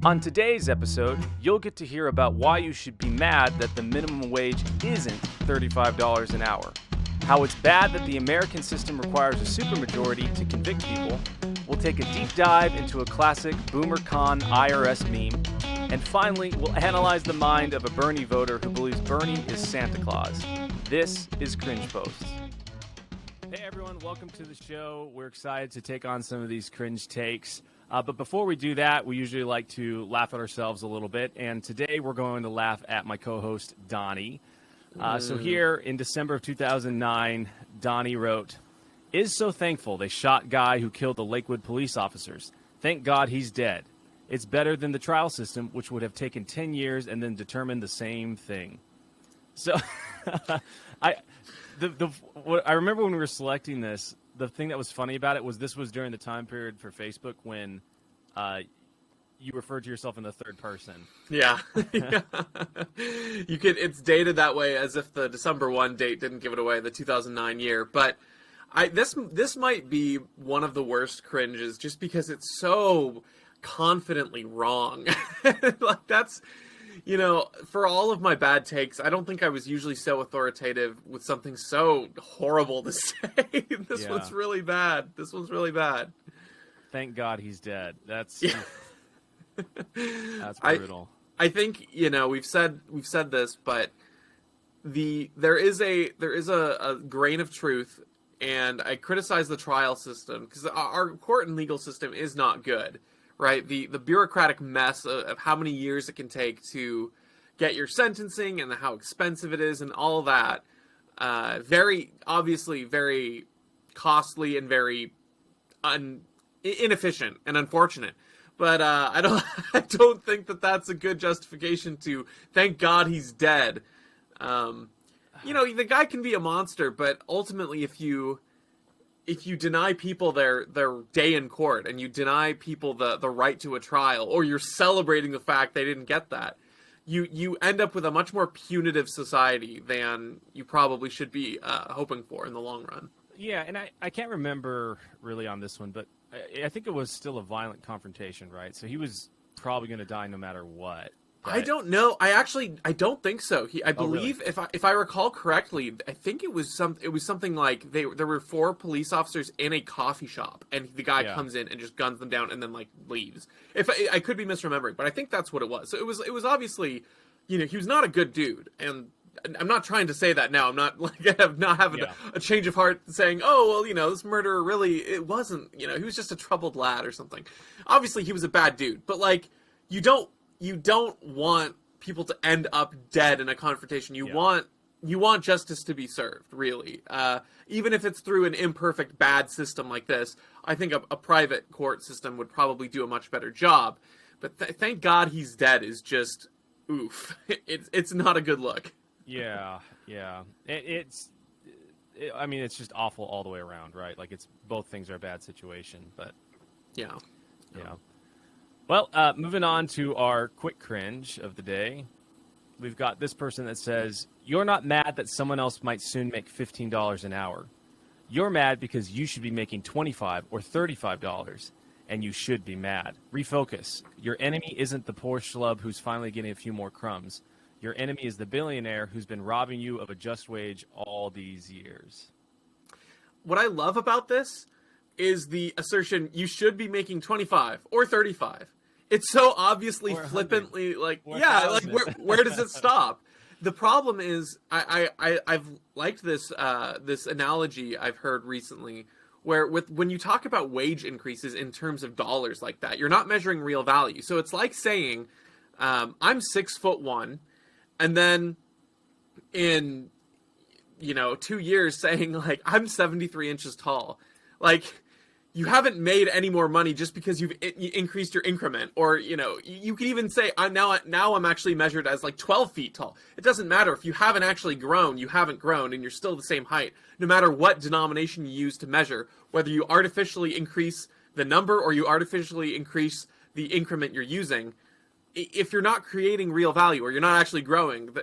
On today's episode, you'll get to hear about why you should be mad that the minimum wage isn't $35 an hour, how it's bad that the American system requires a supermajority to convict people. We'll take a deep dive into a classic BoomerCon IRS meme, and finally, we'll analyze the mind of a Bernie voter who believes Bernie is Santa Claus. This is Cringe Posts. Hey everyone, welcome to the show. We're excited to take on some of these cringe takes. But before we do that, we usually like to laugh at ourselves a little bit. And today we're going to laugh at my co-host, Donnie. So here in December of 2009, Donnie wrote, "Is so thankful they shot guy who killed the Lakewood police officers. Thank God he's dead. It's better than the trial system, which would have taken 10 years and then determined the same thing." So I remember when we were selecting this, the thing that was funny about it was this was during the time period for Facebook when you referred to yourself in the third person. Yeah. You could. It's dated that way as if the December 1 date didn't give it away, the 2009 year. But this might be one of the worst cringes just because it's so confidently wrong. Like that's... You know, for all of my bad takes, I don't think I was usually so authoritative with something so horrible to say. This one's really bad. This one's really bad. Thank God he's dead. That's that's brutal. I think, you know, we've said this, but there is a grain of truth, and I criticize the trial system because our court and legal system is not good. Right, the bureaucratic mess of how many years it can take to get your sentencing and how expensive it is and all that, very obviously very costly and very inefficient and unfortunate. But I don't think that that's a good justification to thank God he's dead. You know, the guy can be a monster, but ultimately if you deny people their day in court and you deny people the right to a trial, or you're celebrating the fact they didn't get that, you end up with a much more punitive society than you probably should be hoping for in the long run. Yeah, and I can't remember really on this one, but I think it was still a violent confrontation, right? So he was probably going to die no matter what. But... I don't know. I don't think so. I believe, really? if I recall correctly, I think it was something like there were 4 police officers in a coffee shop, and the guy comes in and just guns them down and then like leaves. If I could be misremembering, but I think that's what it was. So it was obviously, you know, he was not a good dude, and I'm not trying to say that now. I'm not like having a change of heart saying, oh well, you know, this murderer really it wasn't. You know, he was just a troubled lad or something. Obviously, he was a bad dude, but like you don't want people to end up dead in a confrontation. You want justice to be served, really. Even if it's through an imperfect, bad system like this, I think a private court system would probably do a much better job. But thank God he's dead is just, oof. It's not a good look. Yeah. It's just awful all the way around, right? Like both things are a bad situation, but... Yeah. Well, moving on to our quick cringe of the day. We've got this person that says, "You're not mad that someone else might soon make $15 an hour. You're mad because you should be making $25 or $35, and you should be mad. Refocus. Your enemy isn't the poor schlub who's finally getting a few more crumbs. Your enemy is the billionaire who's been robbing you of a just wage all these years." What I love about this is the assertion you should be making 25 or 35. It's so obviously flippantly like, like where does it stop? The problem is I've liked this analogy I've heard recently where when you talk about wage increases in terms of dollars like that, you're not measuring real value. So it's like saying, I'm 6'1", and then in 2 years saying like I'm 73 inches tall. Like, you haven't made any more money just because you've increased your increment. Or, you could even say, I'm actually measured as like 12 feet tall. It doesn't matter. If you haven't actually grown, you haven't grown, and you're still the same height. No matter what denomination you use to measure, whether you artificially increase the number or you artificially increase the increment you're using, if you're not creating real value or you're not actually growing,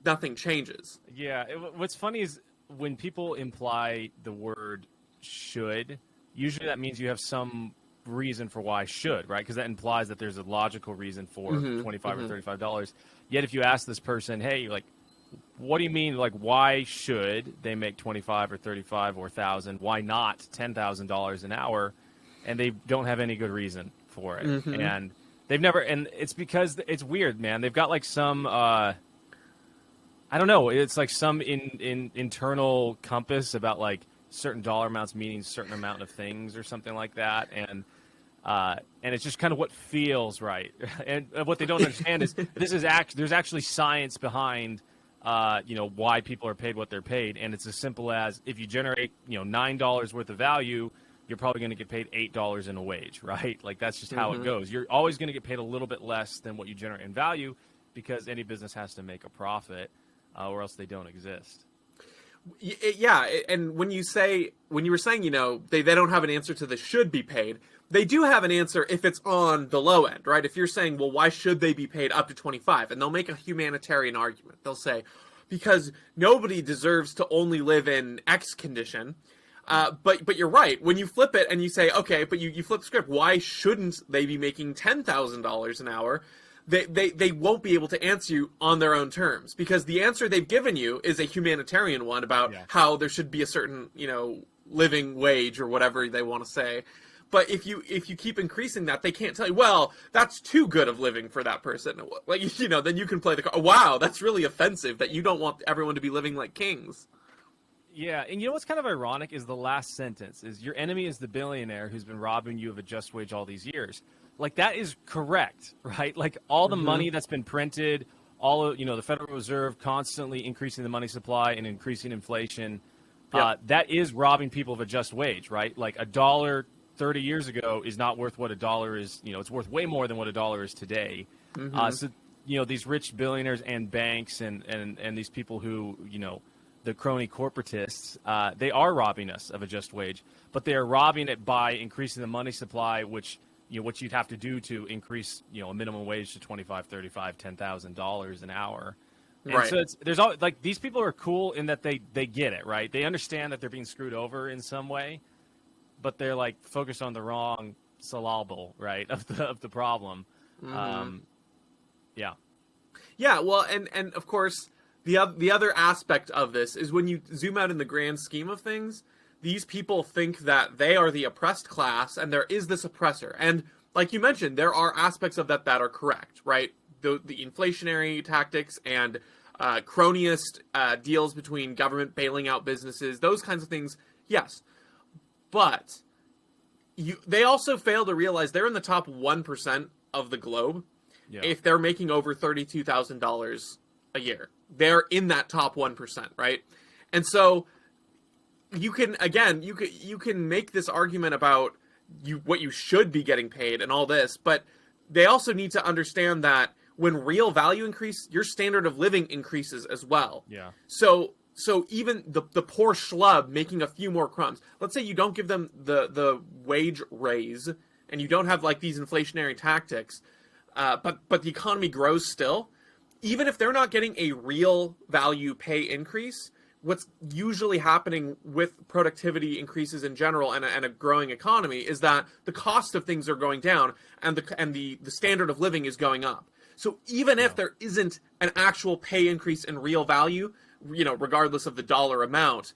nothing changes. Yeah. What's funny is when people imply the word should, usually that means you have some reason for why should, right? Because that implies that there's a logical reason for $25 or $35. Yet if you ask this person, hey, like, what do you mean? Like, why should they make 25 or 35 or 1,000? Why not $10,000 an hour? And they don't have any good reason for it. And they've never, and it's because it's weird, man. They've got like some, I don't know. It's like some internal compass about like certain dollar amounts meaning certain amount of things or something like that. And it's just kind of what feels right. And what they don't understand is there's actually science behind, why people are paid what they're paid. And it's as simple as if you generate, $9 worth of value, you're probably going to get paid $8 in a wage, right? Like that's just how it goes. You're always going to get paid a little bit less than what you generate in value because any business has to make a profit or else they don't exist. Yeah, and when you were saying, they don't have an answer to the should be paid, they do have an answer if it's on the low end, right? If you're saying, well, why should they be paid up to 25? And they'll make a humanitarian argument. They'll say, because nobody deserves to only live in X condition. But you're right. When you flip it and you say, okay, but you flip the script, why shouldn't they be making $10,000 an hour? They won't be able to answer you on their own terms because the answer they've given you is a humanitarian one about how there should be a certain, living wage or whatever they want to say. But if you keep increasing that, they can't tell you, well, that's too good of living for that person. Like, then you can play the card. Wow, that's really offensive that you don't want everyone to be living like kings. Yeah, and you know what's kind of ironic is the last sentence is your enemy is the billionaire who's been robbing you of a just wage all these years. Like that is correct, right? Like all the money that's been printed, all of, the Federal Reserve constantly increasing the money supply and increasing inflation, that is robbing people of a just wage, right? Like $1 30 years ago is not worth what $1 is. It's worth way more than what $1 is today. So these rich billionaires and banks and these people who the crony corporatists, they are robbing us of a just wage, but they are robbing it by increasing the money supply, which what you'd have to do to increase a minimum wage to $25, $35, $10,000 an hour. And right. So there's all like these people are cool in that they get it, right? They understand that they're being screwed over in some way, but they're like focused on the wrong syllable, right, of the problem. Yeah. Well, and of course. The other aspect of this is when you zoom out in the grand scheme of things, these people think that they are the oppressed class and there is this oppressor. And like you mentioned, there are aspects of that are correct, right? The inflationary tactics and cronyist deals between government bailing out businesses, those kinds of things, yes. But they also fail to realize they're in the top 1% of the globe if they're making over $32,000 a year. They're in that top 1%, right? And so you can make this argument about what you should be getting paid and all this, but they also need to understand that when real value increases, your standard of living increases as well. Yeah. So even the poor schlub making a few more crumbs, let's say you don't give them the wage raise and you don't have like these inflationary tactics, but the economy grows still. Even if they're not getting a real value pay increase, what's usually happening with productivity increases in general and a growing economy is that the cost of things are going down and the standard of living is going up. So even if there isn't an actual pay increase in real value, regardless of the dollar amount,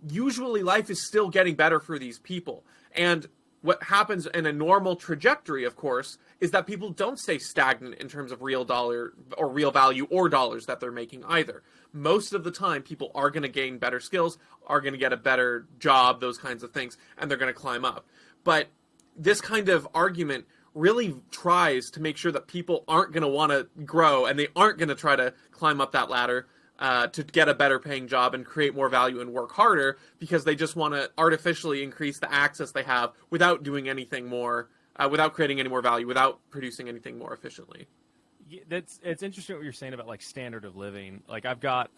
usually life is still getting better for these people. And what happens in a normal trajectory, of course, is that people don't stay stagnant in terms of real dollar or real value or dollars that they're making either. Most of the time, people are going to gain better skills, are going to get a better job, those kinds of things, and they're going to climb up. But this kind of argument really tries to make sure that people aren't going to want to grow and they aren't going to try to climb up that ladder to get a better paying job and create more value and work harder because they just want to artificially increase the access they have without doing anything more, without creating any more value, without producing anything more efficiently. It's interesting what you're saying about like standard of living. Like I've got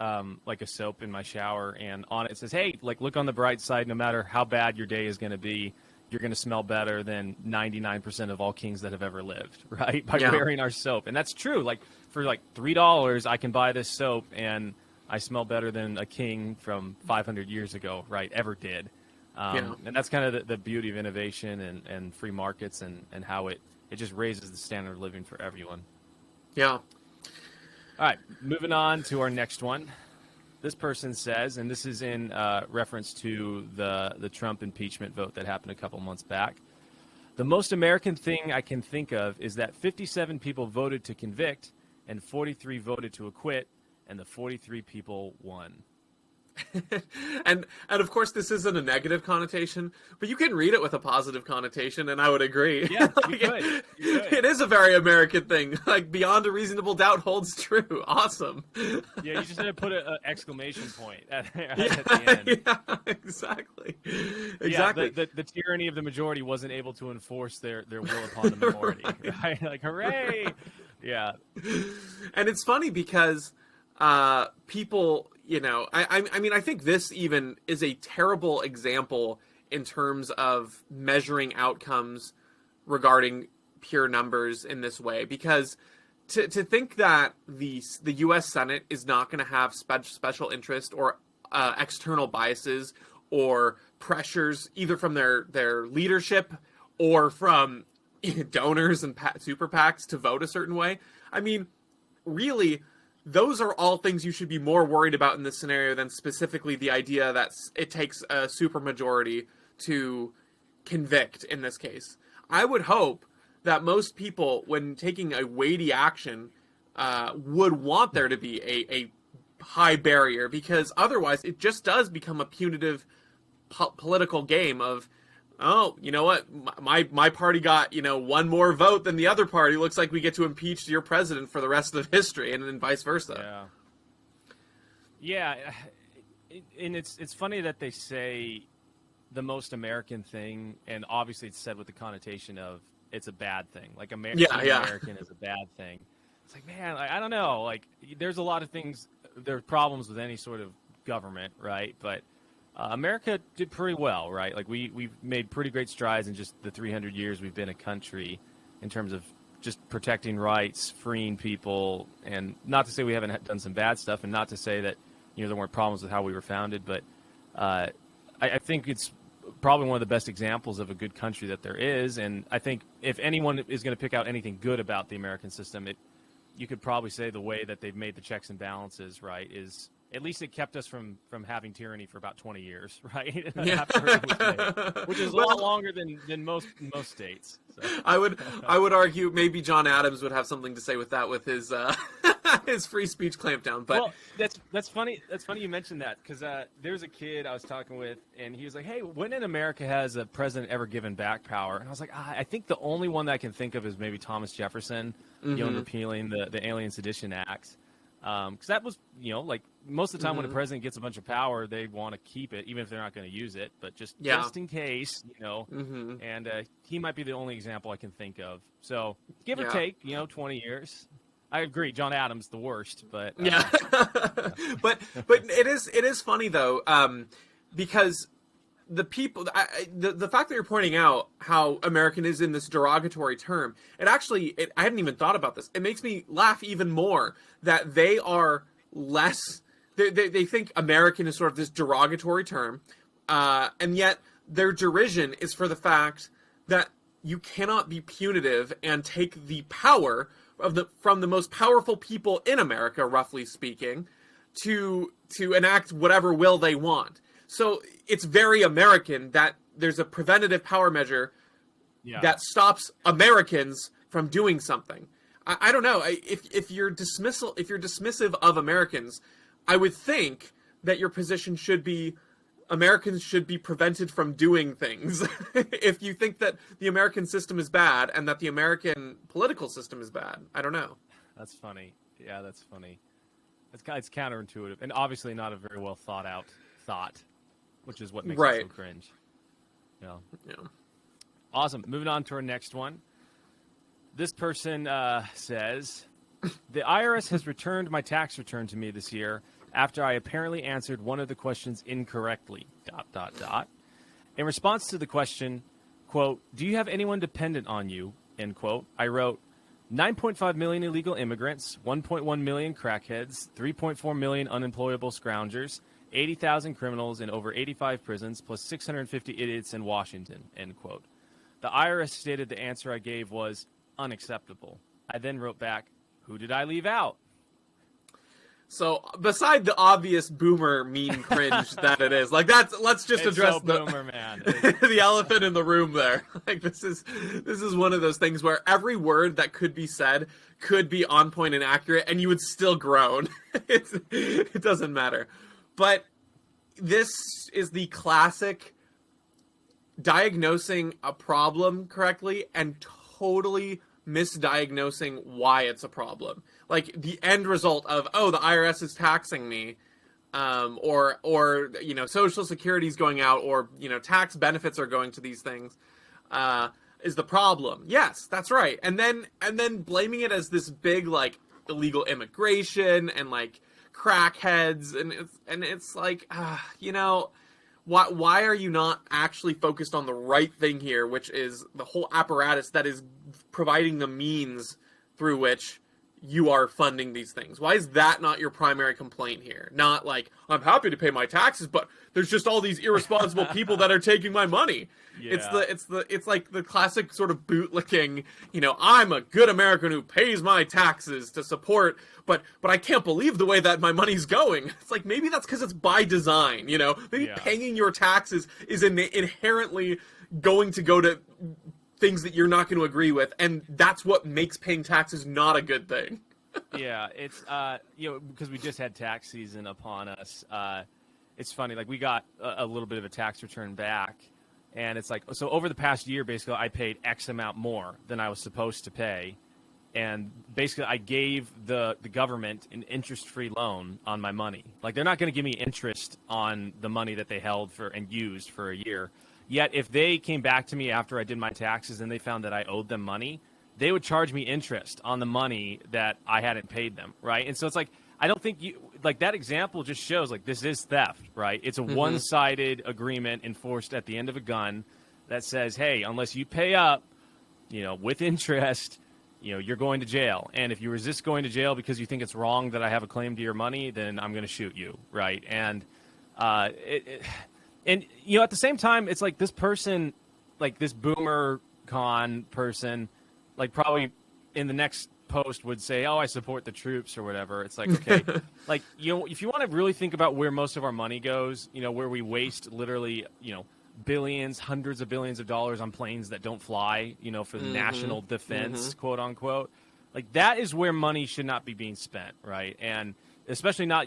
like a soap in my shower and on it says, hey, like look on the bright side, no matter how bad your day is going to be, you're going to smell better than 99% of all kings that have ever lived, right? By wearing our soap. And that's true. Like for like $3, I can buy this soap and I smell better than a king from 500 years ago, right? Ever did. And that's kind of the beauty of innovation and free markets and how it just raises the standard of living for everyone. Yeah. All right, moving on to our next one. This person says, and this is in reference to the Trump impeachment vote that happened a couple months back. The most American thing I can think of is that 57 people voted to convict and 43 voted to acquit, and the 43 people won. and of course this isn't a negative connotation, but you can read it with a positive connotation, and I would agree. Yeah, you could. It is a very American thing. Like, beyond a reasonable doubt holds true. Awesome. Yeah, you just had to put an exclamation point at the end. Yeah, exactly. Yeah, the tyranny of the majority wasn't able to enforce their will upon the minority. Right? Like, hooray! Yeah. And it's funny because people, I mean, I think this even is a terrible example in terms of measuring outcomes regarding pure numbers in this way, because to think that the U.S. Senate is not going to have special interest or external biases or pressures either from their leadership or from donors and super PACs to vote a certain way. I mean, really, those are all things you should be more worried about in this scenario than specifically the idea that it takes a supermajority to convict in this case. I would hope that most people, when taking a weighty action, would want there to be a high barrier, because otherwise it just does become a punitive political game of, oh, you know what, my party got, one more vote than the other party. Looks like we get to impeach your president for the rest of history, and then vice versa. Yeah. And it's funny that they say the most American thing, and obviously it's said with the connotation of it's a bad thing. Like, American is a bad thing. It's like, man, I don't know. Like, there's a lot of things, there are problems with any sort of government, right? But America did pretty well, right? Like, we've made pretty great strides in just the 300 years we've been a country in terms of just protecting rights, freeing people, and not to say we haven't done some bad stuff, and not to say that there weren't problems with how we were founded, but I think it's probably one of the best examples of a good country that there is. And I think if anyone is going to pick out anything good about the American system, you could probably say the way that they've made the checks and balances, right, is at least it kept us from having tyranny for about 20 years, right? Yeah. Which is a lot longer than most states. So. I would argue maybe John Adams would have something to say with that, with his his free speech clampdown. But well, that's funny. That's funny you mentioned that, because there's a kid I was talking with, and he was like, "Hey, when in America has a president ever given back power?" And I was like, I think the only one that I can think of is maybe Thomas Jefferson, repealing the Alien Sedition Act. Because that was, like, most of the time when a president gets a bunch of power, they want to keep it, even if they're not going to use it, but just in case, and he might be the only example I can think of. So give or take, 20 years. I agree, John Adams the worst, but but it is funny though, because the people, the fact that you're pointing out how American is in this derogatory term, I hadn't even thought about this. It makes me laugh even more that they are less, they think American is sort of this derogatory term, and yet their derision is for the fact that you cannot be punitive and take the power from the most powerful people in America, roughly speaking, to enact whatever will they want. So it's very American that there's a preventative power measure that stops Americans from doing something. I don't know. If you're dismissive of Americans, I would think that your position should be Americans should be prevented from doing things. If you think that the American system is bad and that the American political system is bad, I don't know. That's funny. Yeah, that's funny. It's counterintuitive, and obviously not a very well thought out thought, which is what makes it so cringe. Yeah. Awesome. Moving on to our next one. This person says, the IRS has returned my tax return to me this year after I apparently answered one of the questions incorrectly, ... In response to the question, quote, do you have anyone dependent on you, end quote, I wrote, 9.5 million illegal immigrants, 1.1 million crackheads, 3.4 million unemployable scroungers, 80,000 criminals in over 85 prisons, plus 650 idiots in Washington, end quote. The IRS stated the answer I gave was unacceptable. I then wrote back, who did I leave out? So, beside the obvious boomer mean cringe that it is, like let's just address boomer, man. the elephant in the room there. Like this is one of those things where every word that could be said could be on point and accurate, and you would still groan. It doesn't matter. But this is the classic diagnosing a problem correctly and totally misdiagnosing why it's a problem. Like the end result of, oh, the IRS is taxing me, or Social Security's going out, or tax benefits are going to these things, is the problem. Yes, that's right. And then blaming it as this big like illegal immigration and like crackheads, and it's like, why are you not actually focused on the right thing here, which is the whole apparatus that is providing the means through which you are funding these things? Why is that not your primary complaint here? Not like, I'm happy to pay my taxes, but there's just all these irresponsible people that are taking my money. Yeah. It's like the classic sort of bootlicking, I'm a good American who pays my taxes to support, but I can't believe the way that my money's going. It's like, maybe that's because it's by design, maybe paying your taxes is inherently going to go to things that you're not going to agree with, and that's what makes paying taxes not a good thing. Yeah, it's because we just had tax season upon us. It's funny, like we got a little bit of a tax return back, and it's like, so over the past year, basically, I paid X amount more than I was supposed to pay, and basically, I gave the government an interest-free loan on my money. Like, they're not going to give me interest on the money that they held for and used for a year. Yet, if they came back to me after I did my taxes and they found that I owed them money, they would charge me interest on the money that I hadn't paid them, right? And so it's like, I don't think that example just shows, like, this is theft, right? It's a one-sided agreement enforced at the end of a gun that says, hey, unless you pay up, with interest, you're going to jail. And if you resist going to jail because you think it's wrong that I have a claim to your money, then I'm going to shoot you, right? And And, at the same time, it's like this person, like this boomer con person, like probably in the next post would say, oh, I support the troops or whatever. It's like, okay, like, if you want to really think about where most of our money goes, where we waste literally, billions, hundreds of billions of dollars on planes that don't fly, for the national defense, quote unquote, like that is where money should not be being spent, right? And especially not,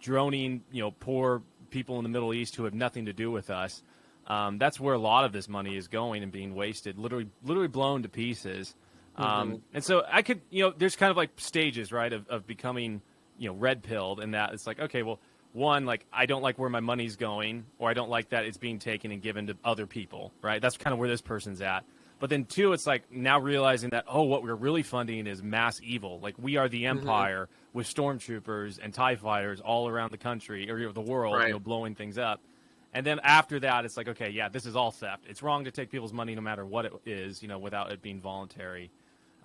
droning, poor people in the Middle East who have nothing to do with us. That's where a lot of this money is going and being wasted, literally blown to pieces. And so I could, there's kind of like stages, right, of becoming, red pilled, and that it's like, okay, well, one, like, I don't like where my money's going, or I don't like that it's being taken and given to other people, right? That's kind of where this person's at. But then two, it's like now realizing that, oh, what we're really funding is mass evil. Like, we are the empire with stormtroopers and TIE fighters all around the country or the world, right, blowing things up. And then after that, it's like, okay, yeah, this is all theft. It's wrong to take people's money no matter what it is, without it being voluntary.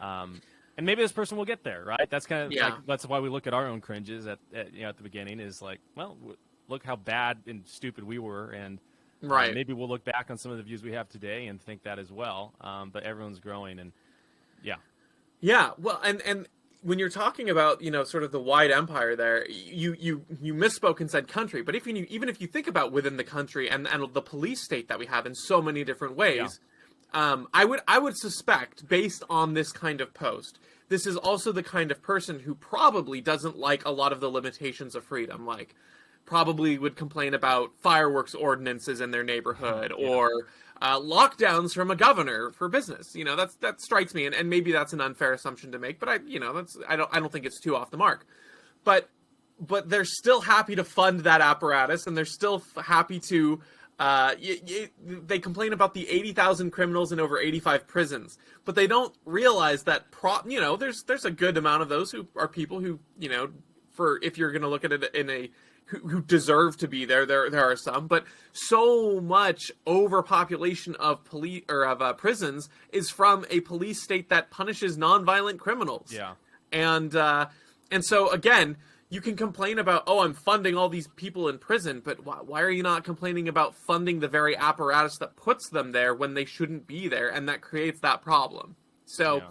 And maybe this person will get there, right? That's kind of like, that's why we look at our own cringes at the beginning, is like, well, look how bad and stupid we were, and right. Maybe we'll look back on some of the views we have today and think that as well. But everyone's growing, and yeah. Well, and when you're talking about sort of the wide empire there, you misspoke and said country. But even if you think about within the country and the police state that we have in so many different ways, I would suspect, based on this kind of post, this is also the kind of person who probably doesn't like a lot of the limitations of freedom, like probably would complain about fireworks ordinances in their neighborhood or lockdowns from a governor for business. That strikes me, and maybe that's an unfair assumption to make, but I don't think it's too off the mark. But they're still happy to fund that apparatus, and they're still happy to. They complain about the 80,000 criminals in over 85 prisons, but they don't realize that there's a good amount of those who are people who for if you're going to look at it in a who deserve to be there. There are some, but so much overpopulation of police or of prisons is from a police state that punishes nonviolent criminals. Yeah, and so again, you can complain about, oh, I'm funding all these people in prison, but why are you not complaining about funding the very apparatus that puts them there when they shouldn't be there, and that creates that problem? So,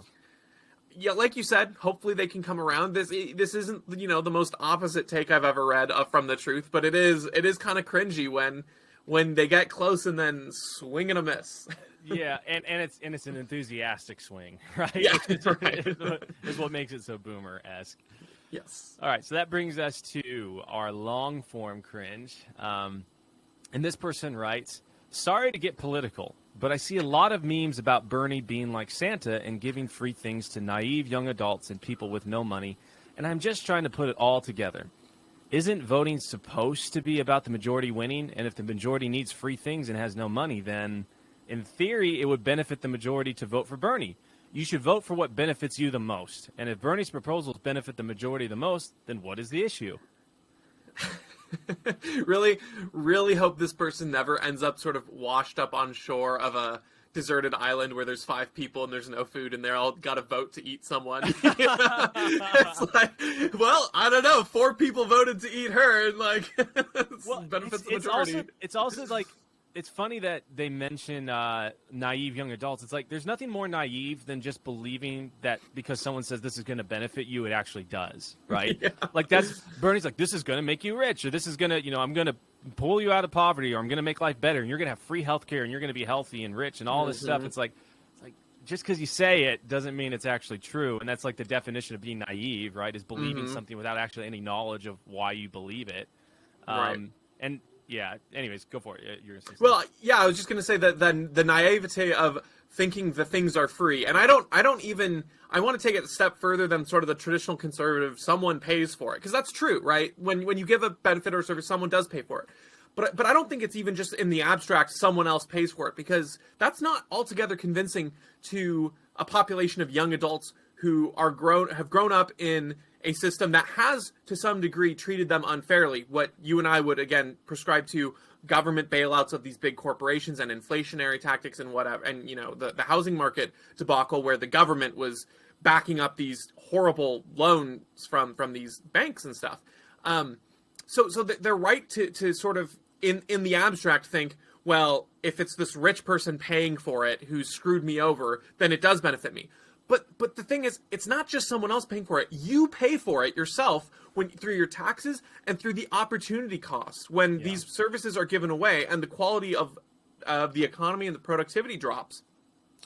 yeah, like you said, hopefully they can come around. This isn't, you know, the most opposite take I've ever read from the truth, but it is kind of cringy when they get close and then swing and a miss. Yeah, and it's an enthusiastic swing, right? Yeah, is what makes it so boomer-esque. Yes. All right, so that brings us to our long-form cringe. And this person writes, sorry to get political, but I see a lot of memes about Bernie being like Santa and giving free things to naive young adults and people with no money, and I'm just trying to put it all together. Isn't voting supposed to be about the majority winning? And if the majority needs free things and has no money, then in theory, it would benefit the majority to vote for Bernie. You should vote for what benefits you the most. And if Bernie's proposals benefit the majority the most, then what is the issue? Really, really hope this person never ends up sort of washed up on shore of a deserted island where there's 5 people and there's no food and they're all got to vote to eat someone. It's like, well, I don't know, 4 people voted to eat her, and like, benefits the majority. It's also like, it's funny that they mention naive young adults. It's like there's nothing more naive than just believing that because someone says this is going to benefit you, it actually does, right? Yeah. Like that's Bernie's like, this is going to make you rich, or this is going to, you know, I'm going to pull you out of poverty, or I'm going to make life better, and you're going to have free health care, and you're going to be healthy and rich, and all this stuff. It's like just because you say it doesn't mean it's actually true, and that's like the definition of being naive, right? Is believing something without actually any knowledge of why you believe it. Right. And yeah. Anyways, go for it. You're gonna say well, yeah, I was just going to say that then the naivete of thinking the things are free, and I want to take it a step further than sort of the traditional conservative. Someone pays for it, because that's true, right? When you give a benefit or service, someone does pay for it. But I don't think it's even just in the abstract. Someone else pays for it, because that's not altogether convincing to a population of young adults who have grown up in a system that has, to some degree, treated them unfairly. What you and I would, again, prescribe to government bailouts of these big corporations and inflationary tactics and whatever, and, you know, the housing market debacle where the government was backing up these horrible loans from these banks and stuff. So they're right to sort of, in the abstract, think, well, if it's this rich person paying for it who's screwed me over, then it does benefit me. But the thing is, it's not just someone else paying for it. You pay for it yourself through your taxes and through the opportunity costs when these services are given away and the quality of the economy and the productivity drops.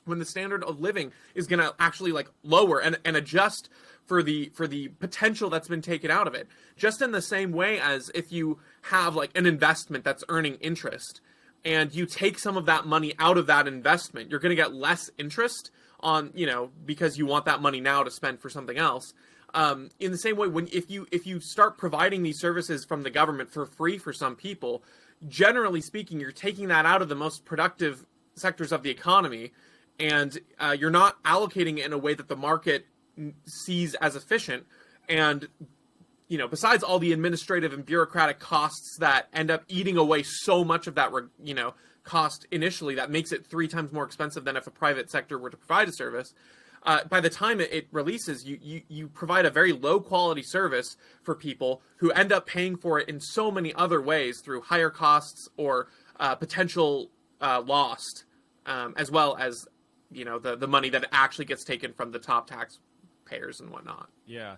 When the standard of living is going to actually like lower and adjust for the potential that's been taken out of it. Just in the same way as if you have like an investment that's earning interest and you take some of that money out of that investment, you're going to get less interest on, you know, because you want that money now to spend for something else. In the same way, if you start providing these services from the government for free for some people, generally speaking, you're taking that out of the most productive sectors of the economy, and you're not allocating it in a way that the market sees as efficient. And, you know, besides all the administrative and bureaucratic costs that end up eating away so much of that, you know, cost initially, that makes it 3 times more expensive than if a private sector were to provide a service. By the time it releases, you provide a very low quality service for people who end up paying for it in so many other ways through higher costs or potential lost, as well as, you know, the money that actually gets taken from the top taxpayers and whatnot. Yeah,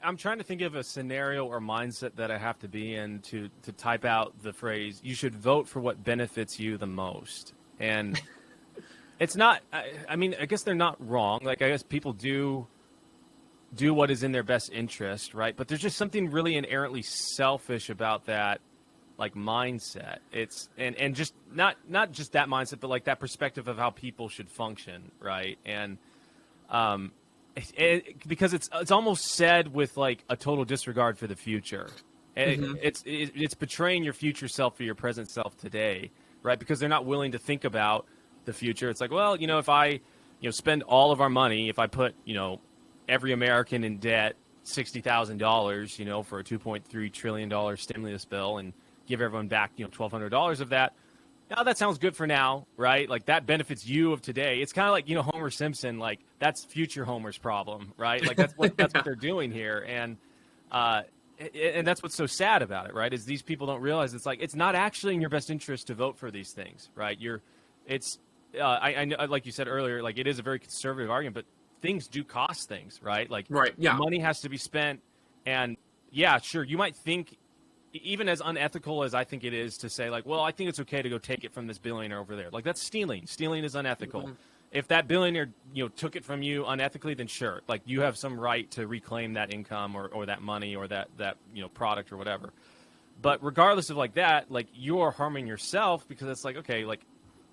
I'm trying to think of a scenario or mindset that I have to be in to type out the phrase, you should vote for what benefits you the most. And it's not, I mean, I guess they're not wrong. Like, I guess people do what is in their best interest, right? But there's just something really inherently selfish about that, like, mindset. It's, and just not just that mindset, but like that perspective of how people should function, right? And, because it's almost said with like a total disregard for the future. It's betraying your future self for your present self today, right? Because they're not willing to think about the future. It's like, well, you know, if I, you know, spend all of our money, if I put, you know, every American in debt $60,000, you know, for a $2.3 trillion stimulus bill and give everyone back, you know, $1,200 of that, now that sounds good for now, right? Like that benefits you of today. It's kind of like, Homer Simpson, like that's future Homer's problem, right? Like that's what they're doing here. Uh, and that's what's so sad about it, right? Is these people don't realize it's like, it's not actually in your best interest to vote for these things, right? I know, like you said earlier, like it is a very conservative argument, but things do cost things, right? Like right, yeah. Money has to be spent. And yeah, sure. You might think, even as unethical as I think it is to say, like, well, I think it's okay to go take it from this billionaire over there. Like, that's stealing. Stealing is unethical. Mm-hmm. If that billionaire, took it from you unethically, then sure. Like, you have some right to reclaim that income or that money or that product or whatever. But regardless of like that, like, you are harming yourself because it's like, okay, like,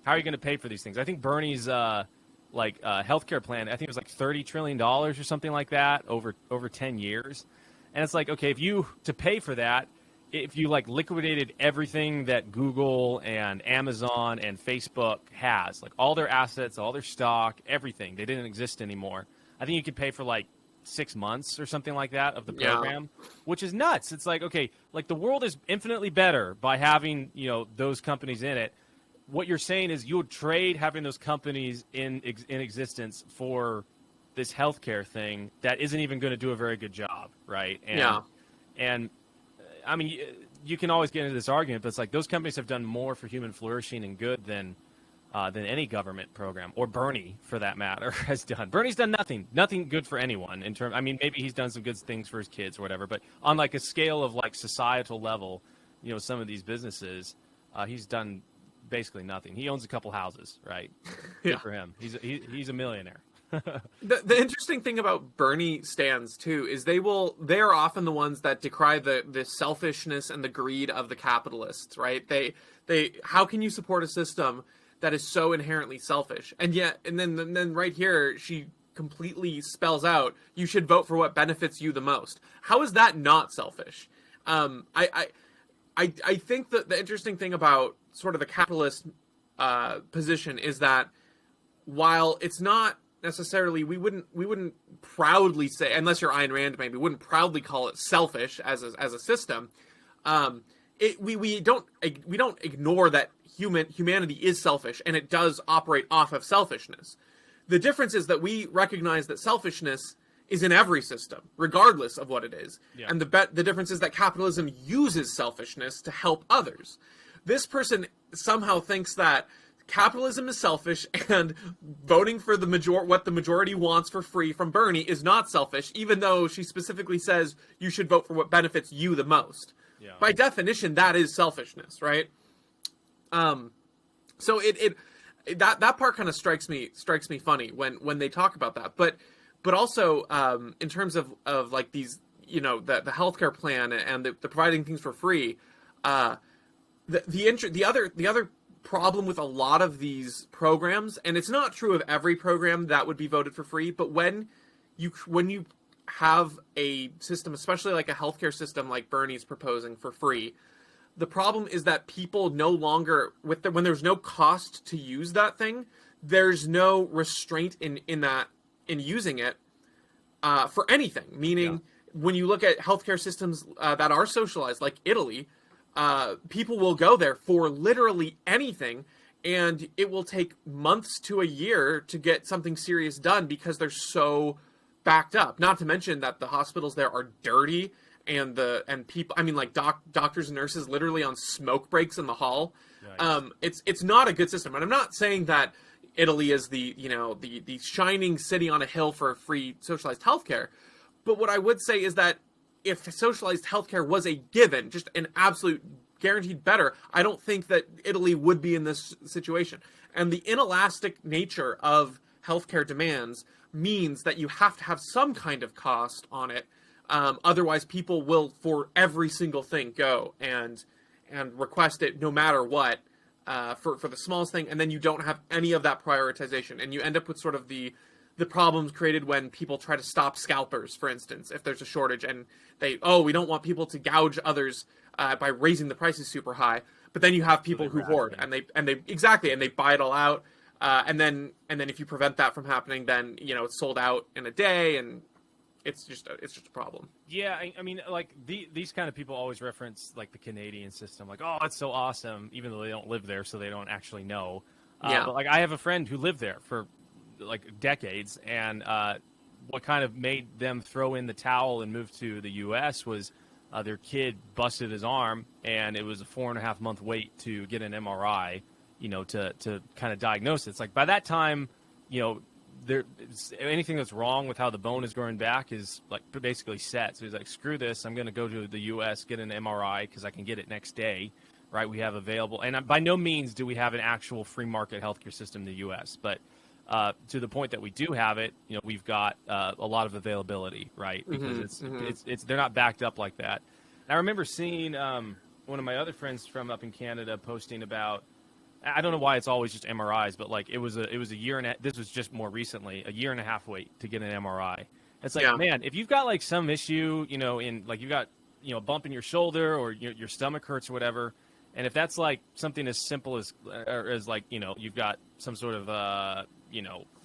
how are you going to pay for these things? I think Bernie's healthcare plan, I think it was like $30 trillion or something like that over 10 years. And it's like, okay, to pay for that, if you like liquidated everything that Google and Amazon and Facebook has, like all their assets, all their stock, everything, they didn't exist anymore. I think you could pay for like 6 months or something like that of the program, which is nuts. It's like, okay, like the world is infinitely better by having, those companies in it. What you're saying is you would trade having those companies in existence for this healthcare thing that isn't even going to do a very good job, right? And I mean, you can always get into this argument, but it's like those companies have done more for human flourishing and good than any government program, or Bernie, for that matter, has done. Bernie's done nothing good for anyone in terms. I mean, maybe he's done some good things for his kids or whatever, but on like a scale of like societal level, some of these businesses, he's done basically nothing. He owns a couple houses, right? Good for him. He's a millionaire. The interesting thing about Bernie stands too is they are often the ones that decry the selfishness and the greed of the capitalists, right? They how can you support a system that is so inherently selfish? And then right here she completely spells out you should vote for what benefits you the most. How is that not selfish? I think that the interesting thing about sort of the capitalist position is that while it's not necessarily, we wouldn't proudly say, unless you're Ayn Rand, maybe wouldn't proudly call it selfish as a system. We don't ignore that humanity is selfish and it does operate off of selfishness. The difference is that we recognize that selfishness is in every system, regardless of what it is. Yeah. And the difference is that capitalism uses selfishness to help others. This person somehow thinks that capitalism is selfish and voting for what the majority wants for free from Bernie is not selfish, even though she specifically says you should vote for what benefits you the most. Yeah. By definition, that is selfishness, right? So that part kind of strikes me funny when they talk about that. But also in terms of like these, the healthcare plan and the providing things for free, the other problem with a lot of these programs, and it's not true of every program that would be voted for free, but when you have a system, especially like a healthcare system like Bernie's proposing for free, the problem is that people no longer, when there's no cost to use that thing, there's no restraint in using it for anything. Meaning, when you look at healthcare systems that are socialized, like Italy, people will go there for literally anything, and it will take months to a year to get something serious done because they're so backed up. Not to mention that the hospitals there are dirty, and people, I mean, like doctors and nurses literally on smoke breaks in the hall. It's not a good system, and I'm not saying that Italy is the shining city on a hill for free socialized healthcare, but what I would say is that if socialized healthcare was a given, just an absolute guaranteed better, I don't think that Italy would be in this situation. And the inelastic nature of healthcare demands means that you have to have some kind of cost on it. Otherwise, people will, for every single thing, go and request it no matter what for the smallest thing. And then you don't have any of that prioritization. And you end up with sort of the problems created when people try to stop scalpers, for instance, if there's a shortage and we don't want people to gouge others by raising the prices super high. But then you have people who hoard and they buy it all out. And then if you prevent that from happening, then, it's sold out in a day. And it's just a problem. Yeah, I mean, like these kind of people always reference like the Canadian system, like, oh, it's so awesome, even though they don't live there, so they don't actually know. Yeah. But like, I have a friend who lived there for like decades, and what kind of made them throw in the towel and move to the U.S. was their kid busted his arm, and it was a 4.5 month wait to get an MRI, to kind of diagnose it. It's like by that time, anything that's wrong with how the bone is growing back is like basically set. So he's like, screw this, I'm going to go to the U.S., get an MRI because I can get it next day, right? We have available, and by no means do we have an actual free market healthcare system in the U.S., but to the point that we do have it, we've got a lot of availability, right? Because it's they're not backed up like that. And I remember seeing one of my other friends from up in Canada posting about, I don't know why it's always just MRIs, but like it was a year and this was just more recently, a 1.5 year wait to get an MRI. It's like, man, if you've got like some issue, in like you've got a bump in your shoulder or your stomach hurts or whatever, and if that's like something as simple as like you've got some sort of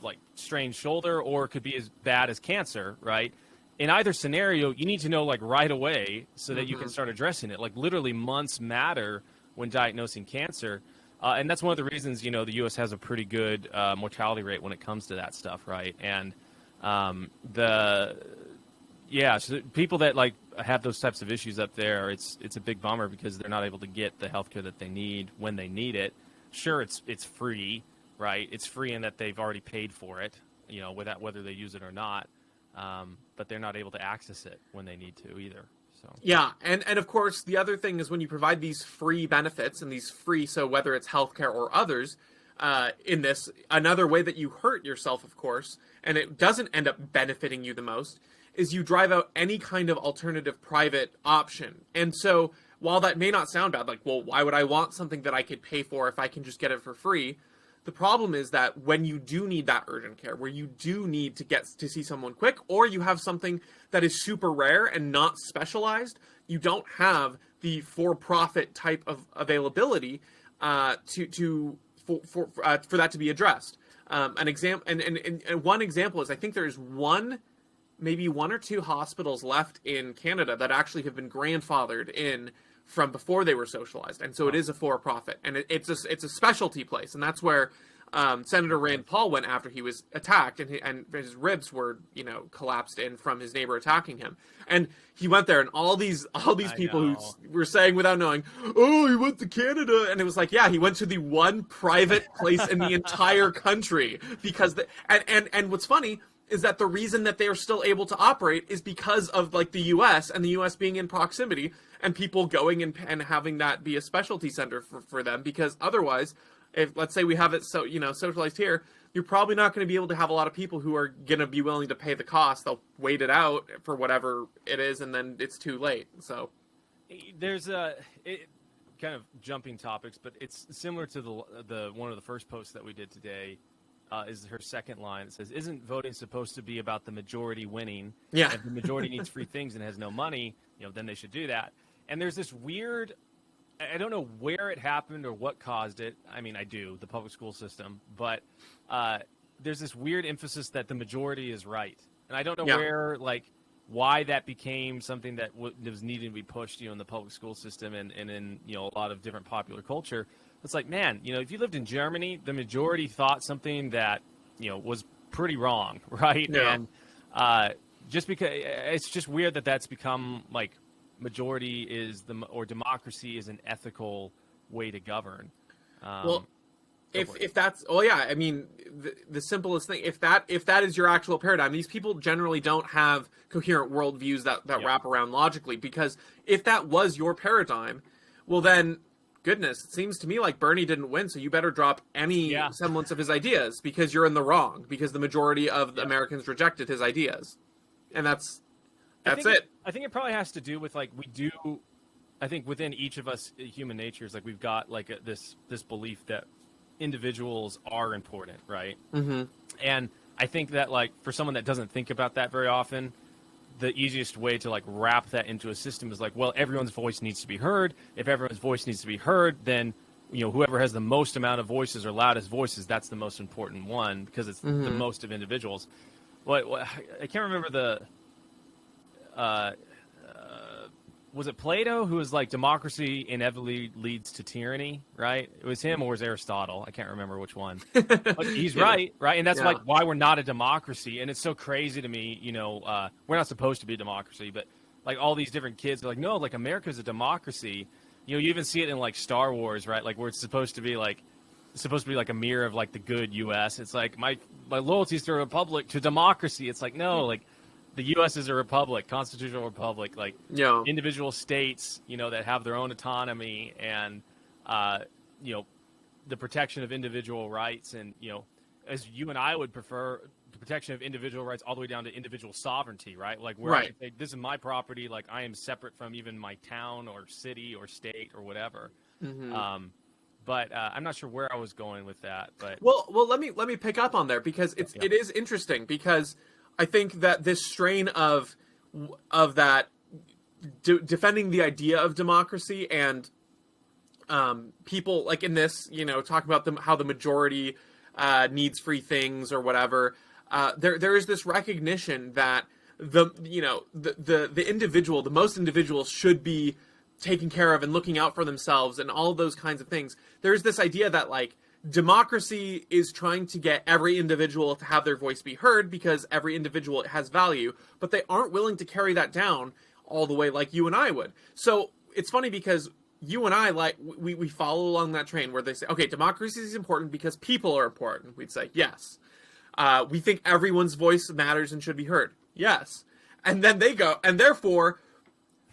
like strained shoulder, or it could be as bad as cancer, right? In either scenario, you need to know like right away so that you can start addressing it. Like literally months matter when diagnosing cancer. And that's one of the reasons, the U.S. has a pretty good mortality rate when it comes to that stuff, right? And so people that like have those types of issues up there, it's a big bummer because they're not able to get the healthcare that they need when they need it. Sure, it's free, right? It's free in that they've already paid for it, without whether they use it or not. But they're not able to access it when they need to either. So. Yeah, and of course, the other thing is when you provide these free benefits and these free, so whether it's healthcare or others, in this, another way that you hurt yourself, of course, and it doesn't end up benefiting you the most, is you drive out any kind of alternative private option. And so while that may not sound bad, like, well, why would I want something that I could pay for if I can just get it for free? The problem is that when you do need that urgent care, where you do need to get to see someone quick, or you have something that is super rare and not specialized, you don't have the for-profit type of availability for that to be addressed. An example, and one example is I think there's maybe one or two hospitals left in Canada that actually have been grandfathered in from before they were socialized, and so it is a for-profit, and it's a specialty place, and that's where Senator Rand Paul went after he was attacked, and his ribs were collapsed in from his neighbor attacking him, and he went there, and all these people who were saying without knowing, oh, he went to Canada, and it was like, yeah, he went to the one private place in the entire country because and what's funny is that the reason that they are still able to operate is because of like the U.S. and the U.S. being in proximity and people going and having that be a specialty center for them, because otherwise, if let's say we have it socialized here, you're probably not going to be able to have a lot of people who are going to be willing to pay the cost. They'll wait it out for whatever it is, and then it's too late. So there's kind of jumping topics, but it's similar to the one of the first posts that we did today. Is her second line. It says, isn't voting supposed to be about the majority winning? Yeah. If the majority needs free things and has no money, then they should do that. And there's this weird, I don't know where it happened or what caused it. I mean, I do, the public school system. But there's this weird emphasis that the majority is right. And I don't know why that became something that was needing to be pushed, in the public school system and in, a lot of different popular culture. It's like, man, if you lived in Germany, the majority thought something that, was pretty wrong, right? Yeah. And just because it's just weird that that's become like majority is or democracy is an ethical way to govern. If that's, I mean, the simplest thing, if that is your actual paradigm, these people generally don't have coherent worldviews that wrap around logically, because if that was your paradigm, well then, goodness, it seems to me like Bernie didn't win, so you better drop any semblance of his ideas, because you're in the wrong, because the majority of the Americans rejected his ideas. And that's it. I think it probably has to do with I think within each of us human natures, like we've got like this belief that individuals are important, right? Mm-hmm. And I think that like for someone that doesn't think about that very often, the easiest way to like wrap that into a system is like, well, everyone's voice needs to be heard. If everyone's voice needs to be heard, then whoever has the most amount of voices or loudest voices, that's the most important one, because it's the most of individuals. I can't remember was it Plato who was like democracy inevitably leads to tyranny, right? It was him or was Aristotle? I can't remember which one. But he's right? And that's like why we're not a democracy. And it's so crazy to me, we're not supposed to be a democracy, but like all these different kids are like, no, like America's a democracy. You even see it in like Star Wars, right? Like where it's supposed to be like a mirror of like the good U.S. It's like my loyalty is to a republic, to democracy. It's like, no, like the U.S. is a republic, constitutional republic, like individual states, that have their own autonomy and, the protection of individual rights. And, as you and I would prefer, the protection of individual rights all the way down to individual sovereignty, right? Like where I can say, this is my property, like I am separate from even my town or city or state or whatever. Mm-hmm. But I'm not sure where I was going with that. But well, let me pick up on there because it is interesting because I think that this strain of that defending the idea of democracy and people like in this, talking about how the majority needs free things or whatever. There is this recognition that the individual, the most individuals should be taken care of and looking out for themselves and all of those kinds of things. There's this idea that like democracy is trying to get every individual to have their voice be heard because every individual has value, but they aren't willing to carry that down all the way like you and I would. So it's funny because you and I, like, we follow along that train where they say, okay, democracy is important because people are important. We'd say, yes. We think everyone's voice matters and should be heard. Yes. And then they go, and therefore,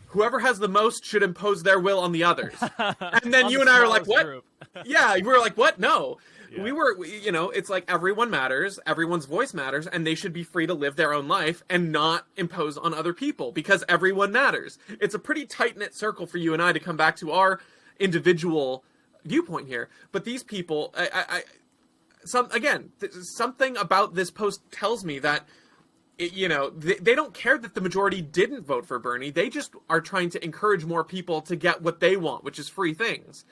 whoever has the most should impose their will on the others. And then you and I are like, what? Yeah, we were like, what? No. Yeah. It's like everyone matters, everyone's voice matters, and they should be free to live their own life and not impose on other people because everyone matters. It's a pretty tight-knit circle for you and I to come back to our individual viewpoint here. But these people, something about this post tells me that they don't care that the majority didn't vote for Bernie. They just are trying to encourage more people to get what they want, which is free things.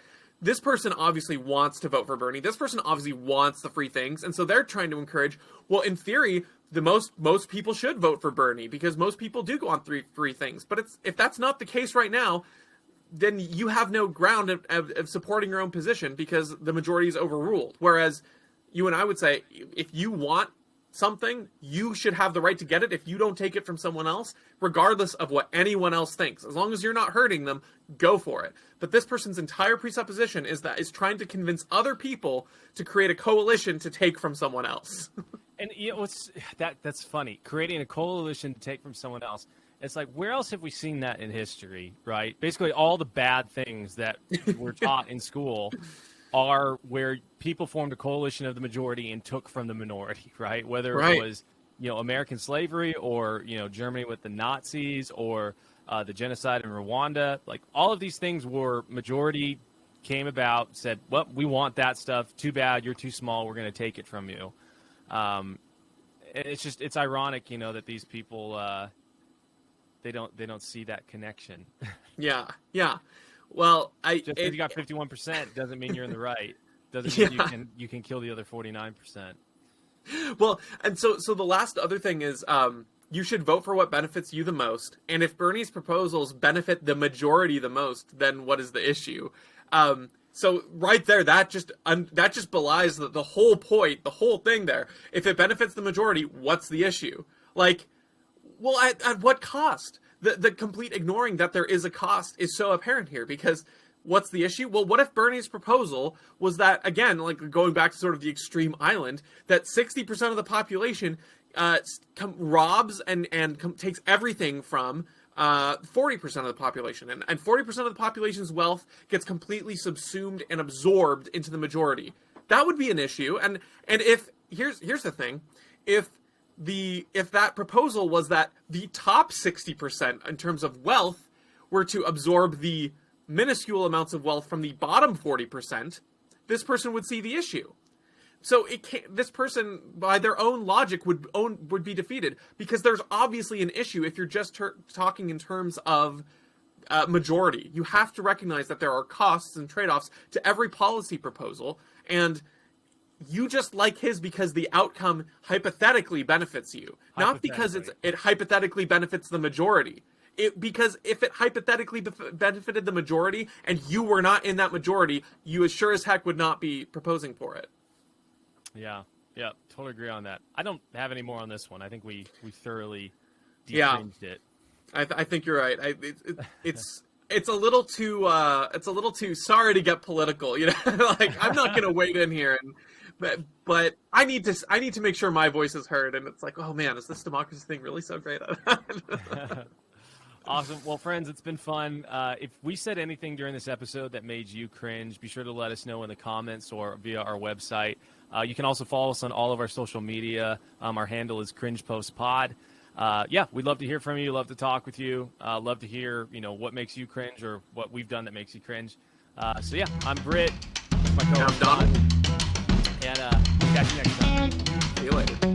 This person obviously wants to vote for Bernie. This person obviously wants the free things. And so they're trying to encourage, well, in theory, the most people should vote for Bernie because most people do want free things. But if that's not the case right now, then you have no ground of supporting your own position because the majority is overruled. Whereas you and I would say, if you want something, you should have the right to get it if you don't take it from someone else, regardless of what anyone else thinks. As long as you're not hurting them, go for it. But this person's entire presupposition is trying to convince other people to create a coalition to take from someone else. And that's funny. Creating a coalition to take from someone else. It's like, where else have we seen that in history, right? Basically, all the bad things that were taught in school are where people formed a coalition of the majority and took from the minority, right? Whether it was, American slavery or, Germany with the Nazis or the genocide in Rwanda, like all of these things were majority came about, said, well, we want that stuff. Too bad. You're too small. We're going to take it from you. It's ironic, that these people, they don't see that connection. Yeah. Yeah. Well, just because you got 51% doesn't mean you're in the right. Doesn't mean you can kill the other 49%. Well, and so the last other thing is you should vote for what benefits you the most. And if Bernie's proposals benefit the majority the most, then what is the issue? So right there, that just belies the whole point, the whole thing there. If it benefits the majority, what's the issue? Like, well, at what cost? The complete ignoring that there is a cost is so apparent here because what's the issue? Well, what if Bernie's proposal was that, again, like going back to sort of the extreme island, that 60% of the population robs and takes everything from 40% of the population, and 40% of the population's wealth gets completely subsumed and absorbed into the majority. That would be an issue. And if here's the thing, if that proposal was that the top 60% in terms of wealth were to absorb the minuscule amounts of wealth from the bottom 40%, this person would see the issue. So this person, by their own logic, would be defeated because there's obviously an issue if you're just talking in terms of majority. You have to recognize that there are costs and trade-offs to every policy proposal, and you just like his because the outcome hypothetically benefits you, not because it hypothetically benefits the majority. Because if it hypothetically benefited the majority and you were not in that majority, you as sure as heck would not be proposing for it. Yeah, totally agree on that. I don't have any more on this one. I think we thoroughly de-cringed it. I think you're right. It's a little too sorry to get political, you know. Like, I'm not gonna wade in here, but I need to make sure my voice is heard. And it's like, oh man, is this democracy thing really so great? Awesome. Well, friends, it's been fun. If we said anything during this episode that made you cringe, be sure to let us know in the comments or via our website. You can also follow us on all of our social media. Our handle is CringePostPod. We'd love to hear from you. Love to talk with you. Love to hear, what makes you cringe or what we've done that makes you cringe. I'm Britt. My co-host, I'm Donald. And we'll catch you next time. See you later.